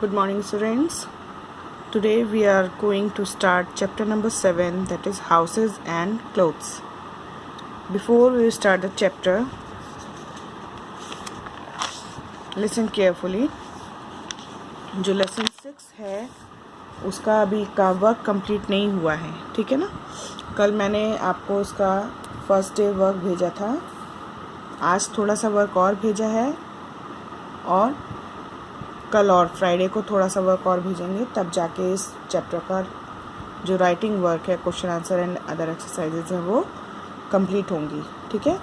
Good morning, students. Today we are going to start chapter number 7, that is houses and clothes. Before we start the chapter, listen carefully. जो lesson 6 है उसका अभी का work complete नहीं हुआ है, ठीक है ना। कल मैंने आपको उसका फर्स्ट डे वर्क भेजा था, आज थोड़ा सा वर्क और भेजा है और कल और फ्राइडे को थोड़ा सा वर्क और भेजेंगे, तब जाके इस चैप्टर का जो राइटिंग वर्क है, question answer and other exercises हैं, वो कंप्लीट होंगी, ठीक है।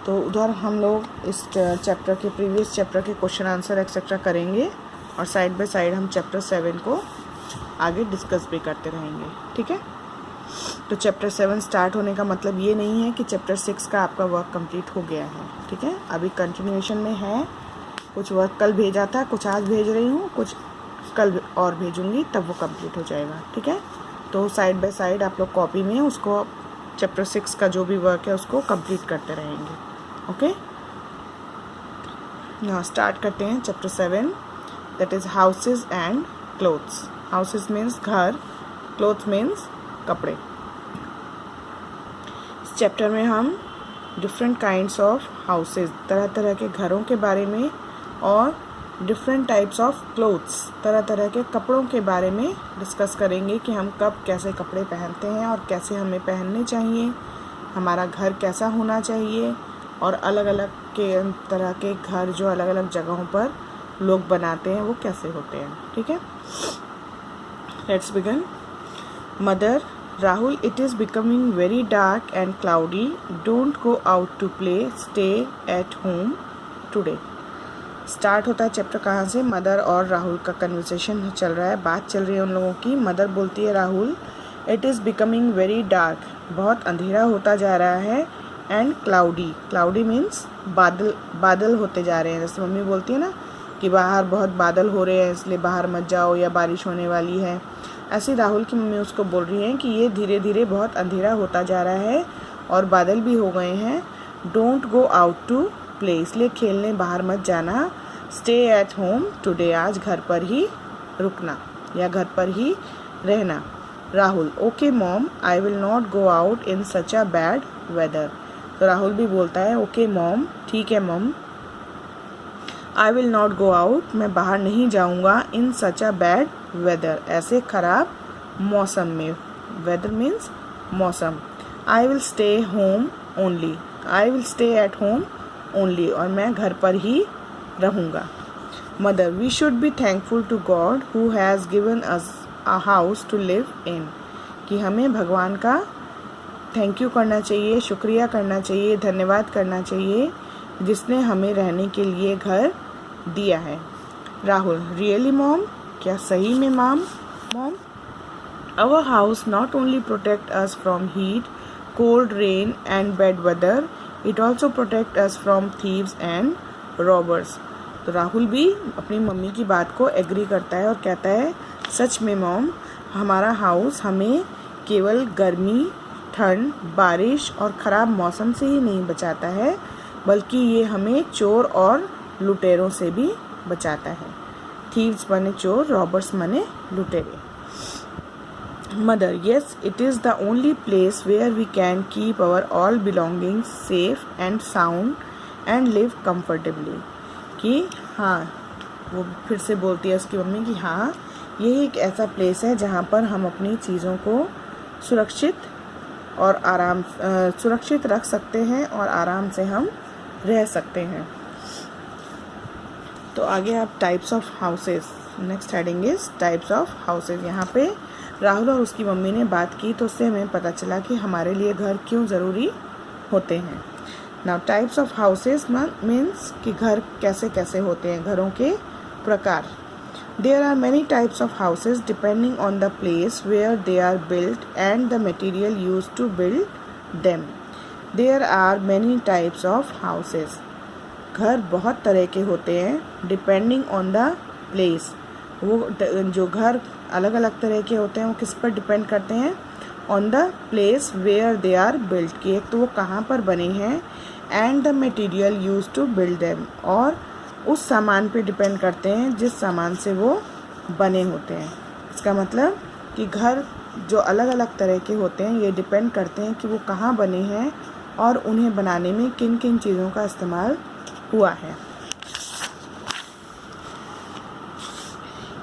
तो उधर हम लोग इस चैप्टर के प्रीवियस चैप्टर के क्वेश्चन आंसर एक्सेट्रा करेंगे और साइड बाय साइड हम चैप्टर 7 को आगे डिस्कस भी करते रहेंगे, ठीक है। तो चैप्टर 7 स्टार्ट होने का मतलब ये नहीं है कि चैप्टर 6 का आपका वर्क कंप्लीट हो गया है, ठीक है। अभी कंटिन्यूएशन में है, कुछ वर्क कल भेजा था, कुछ आज भेज रही हूँ, कुछ कल और भेजूँगी, तब वो कंप्लीट हो जाएगा, ठीक है। तो साइड बाय साइड आप लोग कॉपी में उसको चैप्टर 6 का जो भी वर्क है उसको कंप्लीट करते रहेंगे, ओके। यहाँ स्टार्ट करते हैं chapter 7, that is houses and clothes. Houses means घर, क्लोथ्स मीन्स कपड़े। इस चैप्टर में हम डिफरेंट काइंड्स ऑफ हाउसेज, तरह तरह के घरों के बारे में, और डिफरेंट टाइप्स ऑफ क्लोथ्स, तरह तरह के कपड़ों के बारे में डिस्कस करेंगे कि हम कब कैसे कपड़े पहनते हैं और कैसे हमें पहनने चाहिए, हमारा घर कैसा होना चाहिए, और अलग अलग के तरह के घर जो अलग अलग जगहों पर लोग बनाते हैं वो कैसे होते हैं, ठीक है। Let's begin. Mother, Rahul, it is becoming very dark and cloudy, don't go out to play, stay at home today. Start होता है चैप्टर कहाँ से? मदर और राहुल का कन्वर्सेशन चल रहा है, बात चल रही है उन लोगों की। मदर बोलती है Rahul, it is becoming very dark, बहुत अंधेरा होता जा रहा है, एंड क्लाउडी, क्लाउडी मीन्स बादल, बादल होते जा रहे हैं। जैसे मम्मी बोलती है ना कि बाहर बहुत बादल हो रहे हैं इसलिए बाहर मत जाओ या बारिश होने वाली है, ऐसे राहुल की मम्मी उसको बोल रही हैं कि ये धीरे धीरे बहुत अंधेरा होता जा रहा है और बादल भी हो गए हैं। Don't go out to play, इसलिए खेलने बाहर मत जाना। स्टे एट होम टुडे, आज घर पर ही रुकना या घर पर ही रहना। Rahul, okay mom, I will not go out in such a bad weather. तो राहुल भी बोलता है ओके मॉम, ठीक है mom, I will not go out, मैं बाहर नहीं जाऊंगा, इन सच अ बैड वेदर, ऐसे खराब मौसम में। वेदर मीन्स मौसम। I will stay home only, I will stay at home only, और मैं घर पर ही रहूँगा। Mother, we should be thankful to God who has given us a house to live in, कि हमें भगवान का थैंक यू करना चाहिए, शुक्रिया करना चाहिए, धन्यवाद करना चाहिए जिसने हमें रहने के लिए घर दिया है। राहुल, रियली मॉम, क्या सही में mom? Our house not only protect us from heat, cold, rain and bad weather, it also protect us from thieves and robbers. तो राहुल भी अपनी मम्मी की बात को एग्री करता है और कहता है सच में मॉम, हमारा हाउस हमें केवल गर्मी, ठंड, बारिश और ख़राब मौसम से ही नहीं बचाता है, बल्कि ये हमें चोर और लुटेरों से भी बचाता है। थीव्स माने चोर, रॉबर्स माने लुटेरे। Mother, yes, it is the only place where we can keep our all belongings safe and sound and live comfortably. कि हाँ, वो फिर से बोलती है उसकी मम्मी कि हाँ, यही एक ऐसा प्लेस है जहाँ पर हम अपनी चीज़ों को सुरक्षित रख सकते हैं और आराम से हम रह सकते हैं। तो आगे आप types of houses, next heading is types of houses. यहाँ पे राहुल और उसकी मम्मी ने बात की तो उससे हमें पता चला कि हमारे लिए घर क्यों ज़रूरी होते हैं। Now types of houses means कि घर कैसे कैसे होते हैं, घरों के प्रकार। There are many types of houses depending on the place where they are built and the material used to build them. There are many types of houses, घर बहुत तरह के होते हैं। डिपेंडिंग ऑन द प्लेस, वो जो घर अलग अलग तरह के होते हैं वो किस पर डिपेंड करते हैं? On the place where they are built, कि एक तो वो कहाँ पर बने हैं, and the material used to build them, और उस सामान पे डिपेंड करते हैं जिस सामान से वो बने होते हैं। इसका मतलब कि घर जो अलग अलग तरह के होते हैं ये डिपेंड करते हैं कि वो कहाँ बने हैं और उन्हें बनाने में किन किन चीज़ों का इस्तेमाल हुआ है।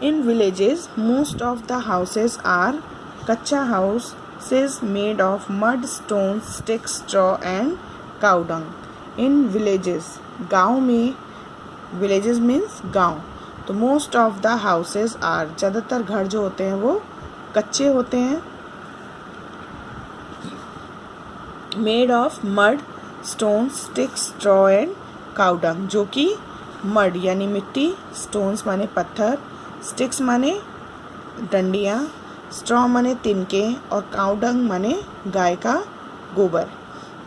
In villages, most of the houses are kacha houses made of mud, stones, sticks, straw and cow dung. In villages, गाँव में, villages means गाँव, तो most of the houses are, ज़्यादातर घर जो होते हैं वो कच्चे होते हैं, made of mud, stones, sticks, straw and cow dung, जो कि mud यानी मिट्टी, stones माने पत्थर, स्टिक्स माने डंडियाँ, स्ट्रॉ माने तिनके और काउ डंग माने गाय का गोबर।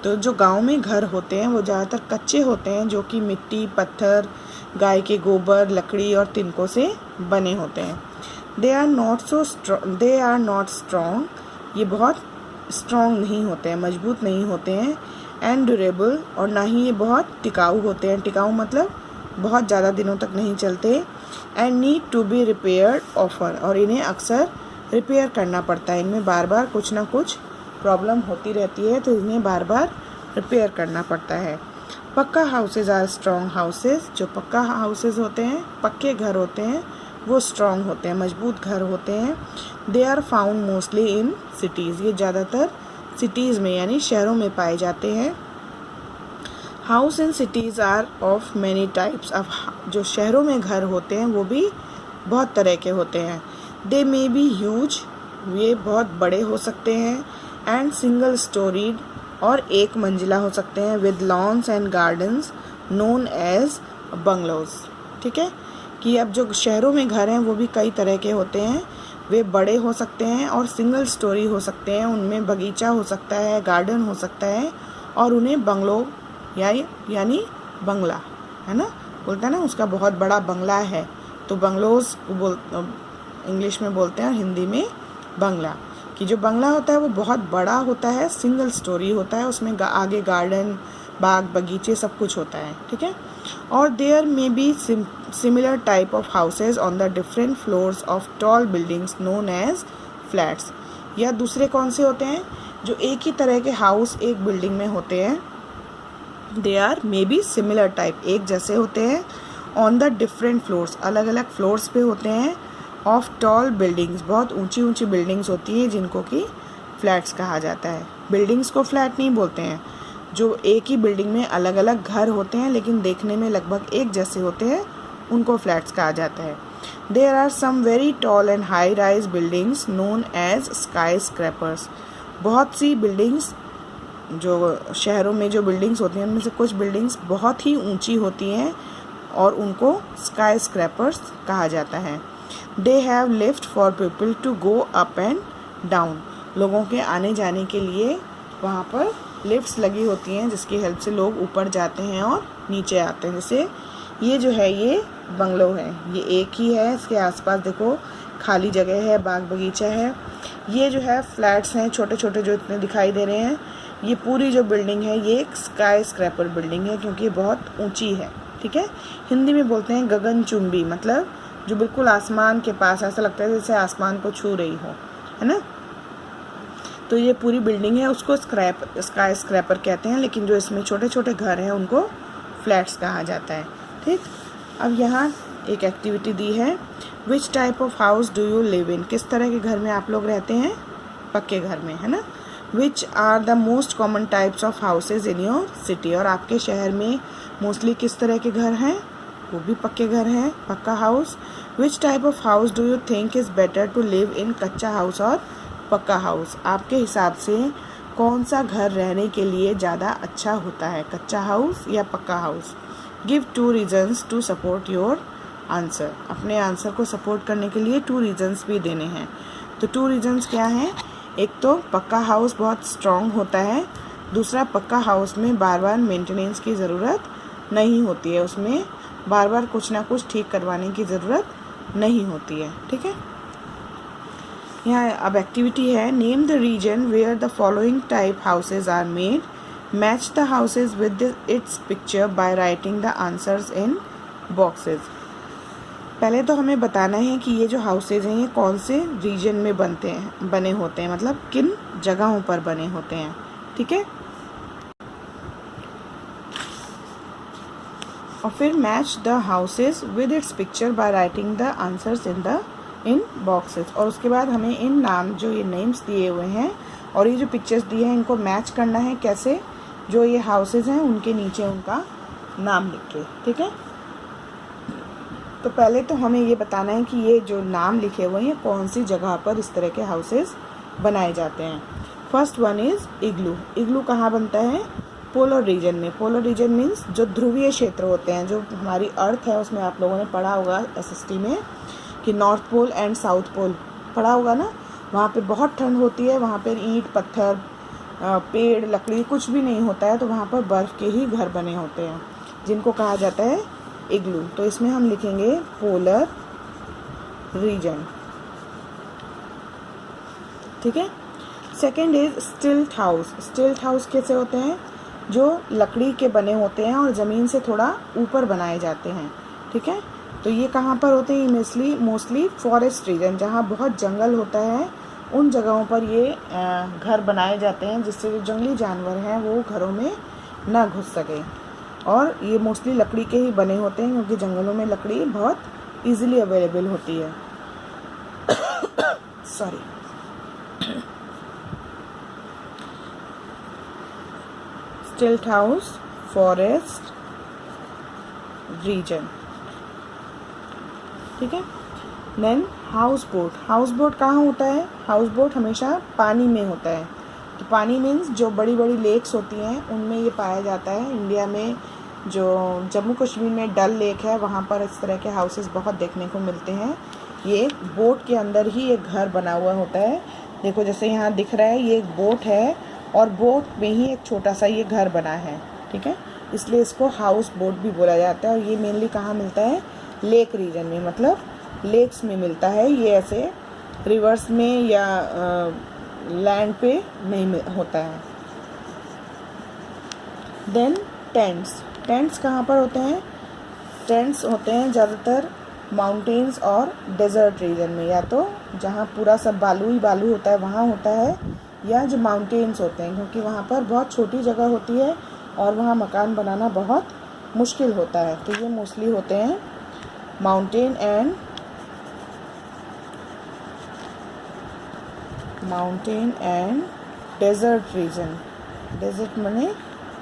तो जो गांव में घर होते हैं वो ज़्यादातर कच्चे होते हैं, जो कि मिट्टी, पत्थर, गाय के गोबर, लकड़ी और तिनकों से बने होते हैं। दे आर नॉट स्ट्रॉन्ग, ये बहुत स्ट्रॉन्ग नहीं होते हैं, मजबूत नहीं होते हैं। एंड ड्यूरेबल, और ना ही ये बहुत टिकाऊ होते हैं, टिकाऊ मतलब बहुत ज़्यादा दिनों तक नहीं चलते। And need to be repaired often, और इन्हें अक्सर रिपेयर करना पड़ता है, इनमें बार बार कुछ ना कुछ प्रॉब्लम होती रहती है तो इन्हें बार बार रिपेयर करना पड़ता है। पक्का हाउसेज आर स्ट्रॉन्ग हाउसेज, जो पक्का हाउसेज होते हैं, पक्के घर होते हैं, वो स्ट्रॉन्ग होते हैं, मजबूत घर होते हैं। They are found mostly in cities, ये ज़्यादातर सिटीज़ में यानी शहरों में पाए जाते हैं। House in cities are of many types, अब जो शहरों में घर होते हैं वो भी बहुत तरह के होते हैं। दे मे बी ह्यूज, ये बहुत बड़े हो सकते हैं। एंड सिंगल स्टोरीड, और एक मंजिला हो सकते हैं। With lawns and gardens known as bungalows, ठीक है, कि अब जो शहरों में घर हैं वो भी कई तरह के होते हैं, वे बड़े हो सकते हैं और सिंगल स्टोरी हो सकते हैं, उनमें बगीचा हो सकता है, गार्डन हो सकता है, और उन्हें बंगलो यानी बंगला, है ना, बोलता है ना, उसका बहुत बड़ा बंगला है, तो बंगलोज इंग्लिश में बोलते हैं और हिंदी में बंगला। कि जो बंगला होता है वो बहुत बड़ा होता है, सिंगल स्टोरी होता है, उसमें आगे गार्डन, बाग, बगीचे सब कुछ होता है, ठीक है। और there may be similar type of houses on the different floors of tall buildings known as flats, या दूसरे कौन से होते हैं जो एक ही तरह के हाउस एक बिल्डिंग में होते हैं। They are may be similar type, एक जैसे होते हैं, ऑन द डिफरेंट फ्लोर्स, अलग अलग फ्लोर्स पे होते हैं, ऑफ टॉल बिल्डिंग्स, बहुत ऊंची ऊंची बिल्डिंग्स होती हैं जिनको कि फ्लैट्स कहा जाता है। बिल्डिंग्स को फ्लैट नहीं बोलते हैं, जो एक ही बिल्डिंग में अलग अलग घर होते हैं लेकिन देखने में लगभग एक जैसे होते हैं उनको फ्लैट्स कहा जाता है। There are some very tall and high rise buildings known as skyscrapers, बहुत सी बिल्डिंग्स, जो शहरों में जो बिल्डिंग्स होती हैं उनमें से कुछ बिल्डिंग्स बहुत ही ऊंची होती हैं और उनको स्काई स्क्रैपर्स कहा जाता है। They have lift for people to go up and down, लोगों के आने जाने के लिए वहाँ पर लिफ्ट्स लगी होती हैं जिसकी हेल्प से लोग ऊपर जाते हैं और नीचे आते हैं। जैसे ये जो है ये बंगलो है, ये एक ही है, इसके आसपास देखो खाली जगह है, बाग बगीचा है। ये जो है फ्लैट्स हैं छोटे छोटे जो इतने दिखाई दे रहे हैं, ये पूरी जो बिल्डिंग है ये एक स्काई स्क्रैपर बिल्डिंग है क्योंकि ये बहुत ऊंची है, ठीक है। हिंदी में बोलते हैं गगनचुंबी, मतलब जो बिल्कुल आसमान के पास, ऐसा लगता है जैसे आसमान को छू रही हो, है ना। तो ये पूरी बिल्डिंग है, उसको स्काई स्क्रैपर कहते हैं, लेकिन जो इसमें छोटे छोटे घर हैं उनको फ्लैट्स कहा जाता है, ठीक। अब यहाँ एक एक्टिविटी दी है, विच type of house do you live in, किस तरह के घर में आप लोग रहते हैं, पक्के घर में, है ना। Which are the most common types of houses in your city, और आपके शहर में मोस्टली किस तरह के घर हैं, वो भी पक्के घर हैं, pucca house. Which type of house do you think is better to live in, kutcha house और पक्का हाउस, आपके हिसाब से कौन सा घर रहने के लिए ज़्यादा अच्छा होता है, कच्चा हाउस या pucca house. Give 2 reasons to support your answer, अपने आंसर को सपोर्ट करने के लिए 2 रीजन्स भी देने हैं। तो 2 रीजन्स क्या हैं, एक तो पक्का हाउस बहुत स्ट्रॉन्ग होता है, दूसरा पक्का हाउस में बार बार मेंटेनेंस की ज़रूरत नहीं होती है, उसमें बार बार कुछ ना कुछ ठीक करवाने की ज़रूरत नहीं होती है, ठीक है। यहाँ अब एक्टिविटी है, name the region where the following type houses are made, match the houses with its picture by writing the answers in boxes. पहले तो हमें बताना है कि ये जो हाउसेज हैं ये कौन से रीजन में बने होते हैं, मतलब किन जगहों पर बने होते हैं। ठीक है, और फिर match the houses with its picture by writing the answers in boxes. और उसके बाद हमें इन नाम जो ये नेम्स दिए हुए हैं और ये जो पिक्चर्स दिए हैं इनको मैच करना है। कैसे? जो ये हाउसेज हैं उनके नीचे उनका नाम लिख के। ठीक है, तो पहले तो हमें ये बताना है कि ये जो नाम लिखे हुए हैं कौन सी जगह पर इस तरह के हाउसेज बनाए जाते हैं। फर्स्ट वन इज़ इग्लू। इग्लू कहाँ बनता है? पोलर रीजन में। पोलर रीजन मीन्स जो ध्रुवीय क्षेत्र होते हैं, जो हमारी अर्थ है उसमें आप लोगों ने पढ़ा होगा SST में कि north pole and south pole पढ़ा होगा ना। वहाँ पे बहुत ठंड होती है, वहाँ पे ईंट पत्थर पेड़ लकड़ी कुछ भी नहीं होता है, तो वहाँ पर बर्फ़ के ही घर बने होते हैं जिनको कहा जाता है इग्लू। तो इसमें हम लिखेंगे पोलर रीजन। ठीक है, सेकेंड इज स्टिल्ट हाउस। स्टिल्ट हाउस कैसे होते हैं? जो लकड़ी के बने होते हैं और ज़मीन से थोड़ा ऊपर बनाए जाते हैं। ठीक है, तो ये कहाँ पर होते हैं? मोस्टली फॉरेस्ट रीजन, जहाँ बहुत जंगल होता है उन जगहों पर ये घर बनाए जाते हैं जिससे जो जंगली जानवर हैं वो घरों में ना घुस सके। और ये मोस्टली लकड़ी के ही बने होते हैं क्योंकि जंगलों में लकड़ी बहुत इजीली अवेलेबल होती है। सॉरी। स्टिल्ट हाउस, फॉरेस्ट रीजन। ठीक है, then houseboat. Houseboat कहाँ होता है? हाउस बोट हमेशा पानी में होता है। तो पानी मीन्स जो बड़ी बड़ी लेक्स होती हैं उनमें ये पाया जाता है। इंडिया में जो जम्मू कश्मीर में डल लेक है वहाँ पर इस तरह के हाउसेस बहुत देखने को मिलते हैं। ये बोट के अंदर ही एक घर बना हुआ होता है। देखो जैसे यहाँ दिख रहा है, ये एक बोट है और बोट में ही एक छोटा सा ये घर बना है। ठीक है, इसलिए इसको हाउस बोट भी बोला जाता है। और ये मेनली कहाँ मिलता है? लेक रीजन में, मतलब लेक्स में मिलता है। ये ऐसे रिवर्स में या लैंड पे नहीं होता है। Then tents. टेंट्स कहाँ पर होते हैं? टेंट्स होते हैं ज़्यादातर माउंटेन्स और डेजर्ट रीजन में, या तो जहाँ पूरा सब बालू ही बालू होता है वहाँ होता है, या जो माउंटेन्स होते हैं क्योंकि वहाँ पर बहुत छोटी जगह होती है और वहाँ मकान बनाना बहुत मुश्किल होता है। तो ये मोस्टली होते हैं mountain and desert region. Desert माने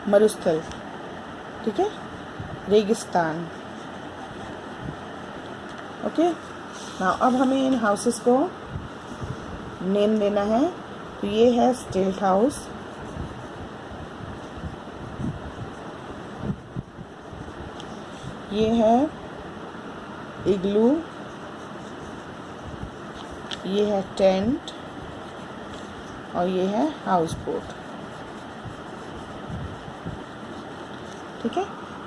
मरुस्थल। ठीक है, रेगिस्तान। ओके, नाउ अब हमें इन हाउसेस को नेम देना है। तो ये है स्टिल्ट हाउस, ये है इग्लू, ये है टेंट और ये है हाउस बोट। ठीक है,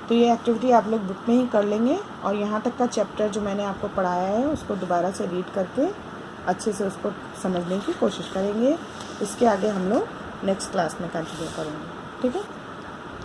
तो ये एक्टिविटी आप लोग बुक में ही कर लेंगे और यहाँ तक का चैप्टर जो मैंने आपको पढ़ाया है उसको दोबारा से रीड करके अच्छे से उसको समझने की कोशिश करेंगे। इसके आगे हम लोग नेक्स्ट क्लास में कंटिन्यू करेंगे। ठीक है।